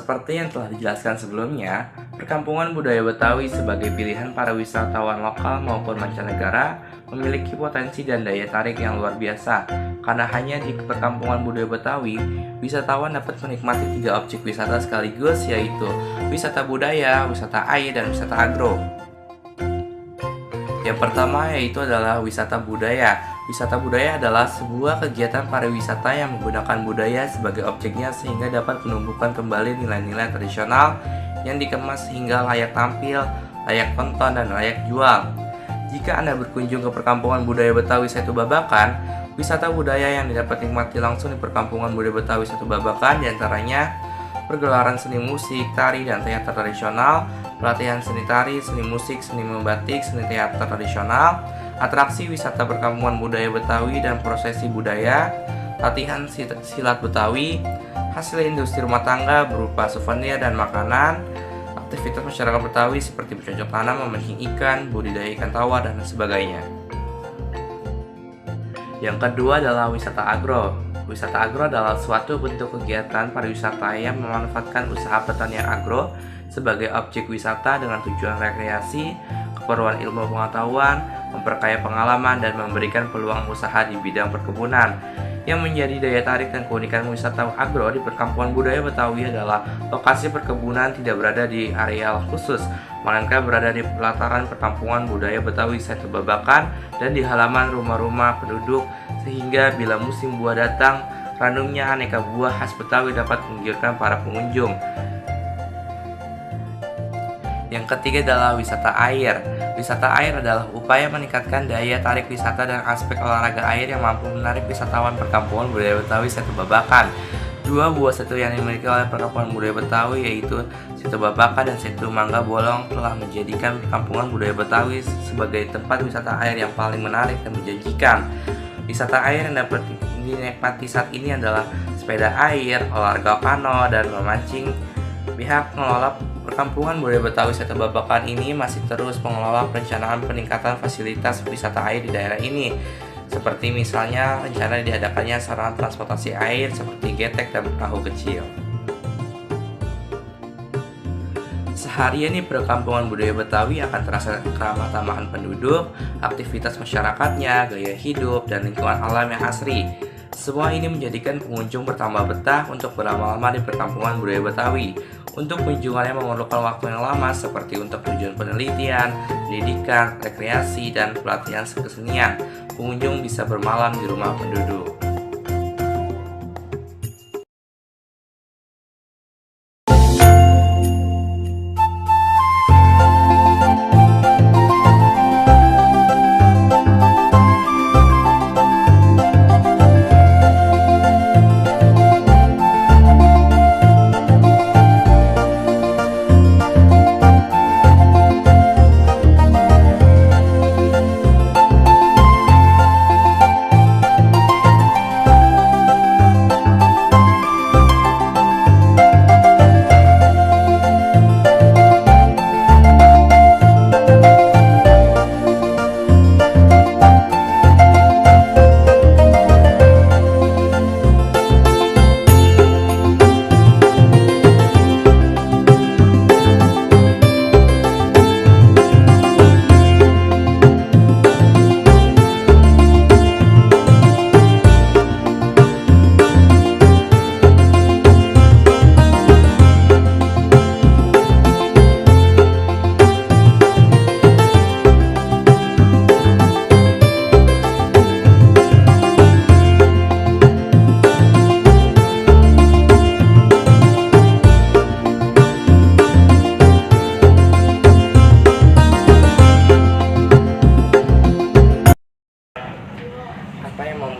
Seperti yang telah dijelaskan sebelumnya, perkampungan budaya Betawi sebagai pilihan para wisatawan lokal maupun mancanegara memiliki potensi dan daya tarik yang luar biasa. Karena hanya di perkampungan budaya Betawi, wisatawan dapat menikmati 3 objek wisata sekaligus, yaitu wisata budaya, wisata air, dan wisata agro. Yang pertama yaitu adalah wisata budaya. Wisata budaya adalah sebuah kegiatan pariwisata yang menggunakan budaya sebagai objeknya sehingga dapat menumbuhkan kembali nilai-nilai tradisional yang dikemas sehingga layak tampil, layak tonton, dan layak jual. Jika Anda berkunjung ke perkampungan budaya Betawi Setu Babakan, wisata budaya yang dapat dinikmati langsung di perkampungan budaya Betawi Setu Babakan diantaranya pergelaran seni musik, tari, dan teater tradisional, pelatihan seni tari, seni musik, seni membatik, seni teater tradisional, atraksi wisata perkampungan budaya Betawi dan prosesi budaya, latihan silat Betawi, hasil industri rumah tangga berupa souvenir dan makanan, aktivitas masyarakat Betawi seperti bercocok tanam, memancing ikan, budidaya ikan tawar, dan sebagainya. Yang kedua adalah wisata agro. Wisata agro adalah suatu bentuk kegiatan pariwisata yang memanfaatkan usaha pertanian agro sebagai objek wisata dengan tujuan rekreasi, keperluan ilmu pengetahuan, memperkaya pengalaman, dan memberikan peluang usaha di bidang perkebunan. Yang menjadi daya tarik dan keunikan wisata agro di perkampungan budaya Betawi adalah lokasi perkebunan tidak berada di areal khusus, melainkan berada di pelataran perkampungan budaya Betawi Setu Babakan dan di halaman rumah-rumah penduduk, sehingga bila musim buah datang, ranumnya aneka buah khas Betawi dapat menggiurkan para pengunjung. Yang ketiga adalah wisata air. Wisata air adalah upaya meningkatkan daya tarik wisata dan aspek olahraga air yang mampu menarik wisatawan perkampungan budaya Betawi Setu Babakan. 2 buah setu yang dimiliki oleh perkampungan budaya Betawi yaitu Setu Babakan dan Setu Mangga Bolong telah menjadikan perkampungan budaya Betawi sebagai tempat wisata air yang paling menarik dan menjanjikan. Wisata air yang dapat dinikmati saat ini adalah sepeda air, olahraga kano, dan memancing. Pihak pengelola perkampungan budaya Betawi Setu Babakan ini masih terus mengelola perencanaan peningkatan fasilitas wisata air di daerah ini, seperti misalnya rencana diadakannya sarana transportasi air seperti getek dan perahu kecil. Seharian di perkampungan budaya Betawi akan terasa keramah tamahan penduduk, aktivitas masyarakatnya, gaya hidup, dan lingkungan alam yang asri. Semua ini menjadikan pengunjung bertambah betah untuk berlama-lama di perkampungan budaya Betawi. Untuk kunjungannya memerlukan waktu yang lama seperti untuk tujuan penelitian, pendidikan, rekreasi, dan pelatihan kesenian. Pengunjung bisa bermalam di rumah penduduk.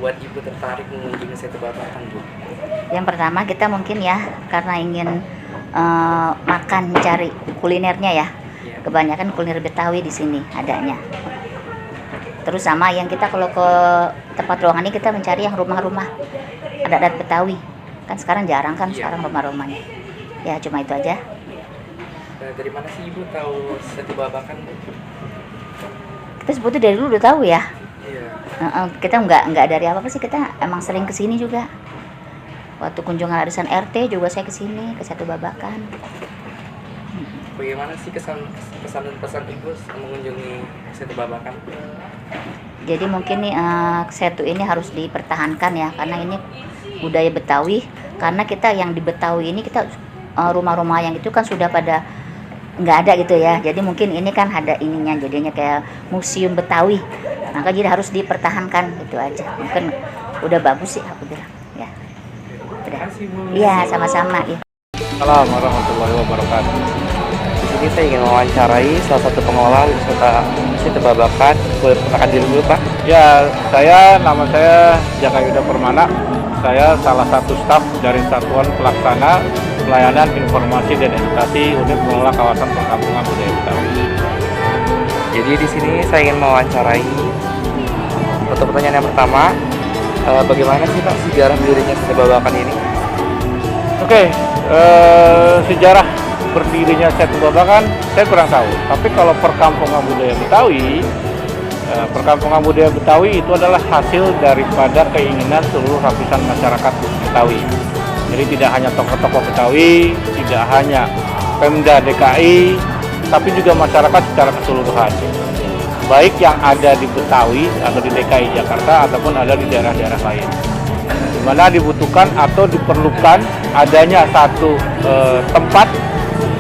membuat Ibu tertarik mengunjungi Setu Babakan, Bu? Yang pertama kita mungkin ya karena ingin makan, cari kulinernya ya. Kebanyakan kuliner Betawi di sini adanya. Terus sama yang kita kalau ke tempat ruangan ini kita mencari yang rumah-rumah adat-adat Betawi. Kan sekarang jarang kan sekarang rumah-rumahnya. Ya cuma itu aja. Dari mana sih Ibu tahu Setu Babakan, Bu? Kita sebutnya dari dulu udah tahu ya. Iya. Kita nggak dari apa sih, kita emang sering kesini juga. Waktu kunjungan arisan RT juga saya ke sini, ke Setu Babakan. Bagaimana sih kesan dan pesan Ibu mengunjungi Setu Babakan? Jadi mungkin nih Setu ini harus dipertahankan ya, karena ini budaya Betawi. Karena kita yang di Betawi ini kita rumah-rumah yang itu kan sudah pada nggak ada gitu ya. Jadi mungkin ini kan ada ininya, jadinya kayak museum Betawi. Maka jadi harus dipertahankan gitu aja. Mungkin udah bagus sih aku bilang. Ya. Udah. Iya, sama-sama ya. Assalamualaikum warahmatullahi wabarakatuh. Di sini saya ingin mewawancarai salah satu pengelola wisata Setu Babakan. Boleh perkenalkan diri dulu, Pak? Ya, nama saya Jaka Yuda Permana. Saya salah satu staf dari Satuan Pelaksana Pelayanan Informasi dan Edukasi Unit Pengelola Kawasan Perkampungan Budaya Betawi. Jadi di sini saya ingin mewawancarai. Untuk pertanyaan yang pertama, bagaimana sih Pak sejarah berdirinya Setu Babakan ini? Oke, sejarah berdirinya Setu Babakan saya kurang tahu. Tapi kalau Perkampungan Budaya Betawi, Perkampungan Budaya Betawi itu adalah hasil daripada keinginan seluruh lapisan masyarakat Betawi. Jadi tidak hanya tokoh-tokoh Betawi, tidak hanya Pemda DKI, tapi juga masyarakat secara keseluruhan. Baik yang ada di Betawi atau di DKI Jakarta ataupun ada di daerah-daerah lain. Di mana dibutuhkan atau diperlukan adanya satu tempat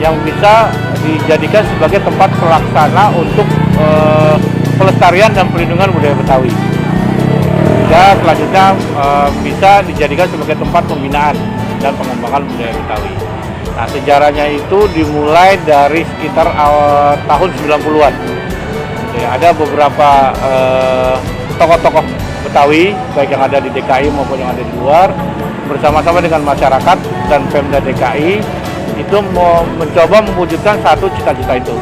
yang bisa dijadikan sebagai tempat pelaksana untuk pelestarian dan pelindungan budaya Betawi. Dan selanjutnya bisa dijadikan sebagai tempat pembinaan dan pengembangan budaya Betawi. Nah, sejarahnya itu dimulai dari sekitar tahun 90-an. Ya, ada beberapa tokoh-tokoh Betawi, baik yang ada di DKI maupun yang ada di luar, bersama-sama dengan masyarakat dan Pemda DKI, itu mau mencoba mewujudkan satu cita-cita itu.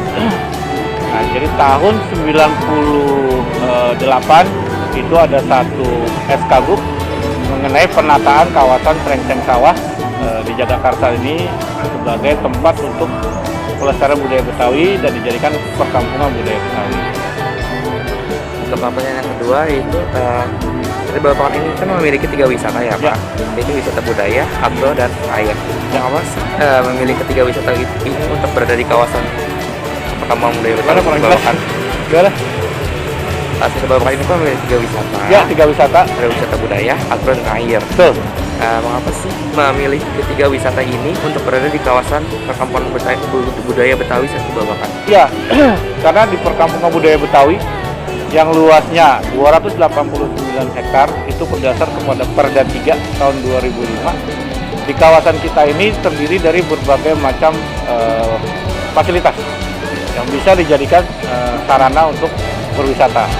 Nah, jadi tahun 98 itu ada satu SKGUP mengenai penataan kawasan Srengseng Sawah di Jagakarsa ini sebagai tempat untuk pelestarian budaya Betawi dan dijadikan perkampungan budaya Betawi. Untuk pertanyaan yang kedua itu Setu Babakan ini kan memiliki 3 wisata ya Pak, yaitu wisata budaya, agro, dan air. Yang apa sih memilih ketiga wisata ini untuk berada di kawasan perkampungan budaya Betawi Setu Babakan? Setu Babakan ini kan memiliki 3 wisata. Ya, 3 wisata. Ada wisata budaya, agro, dan air. Betul. Mengapa sih memilih ketiga wisata ini untuk berada di kawasan perkampungan budaya Betawi Setu Babakan? Ya, karena di perkampungan budaya Betawi yang luasnya 289 hektar itu berdasar kepada Perda 3 tahun 2005. Di kawasan kita ini terdiri dari berbagai macam fasilitas yang bisa dijadikan sarana untuk berwisata.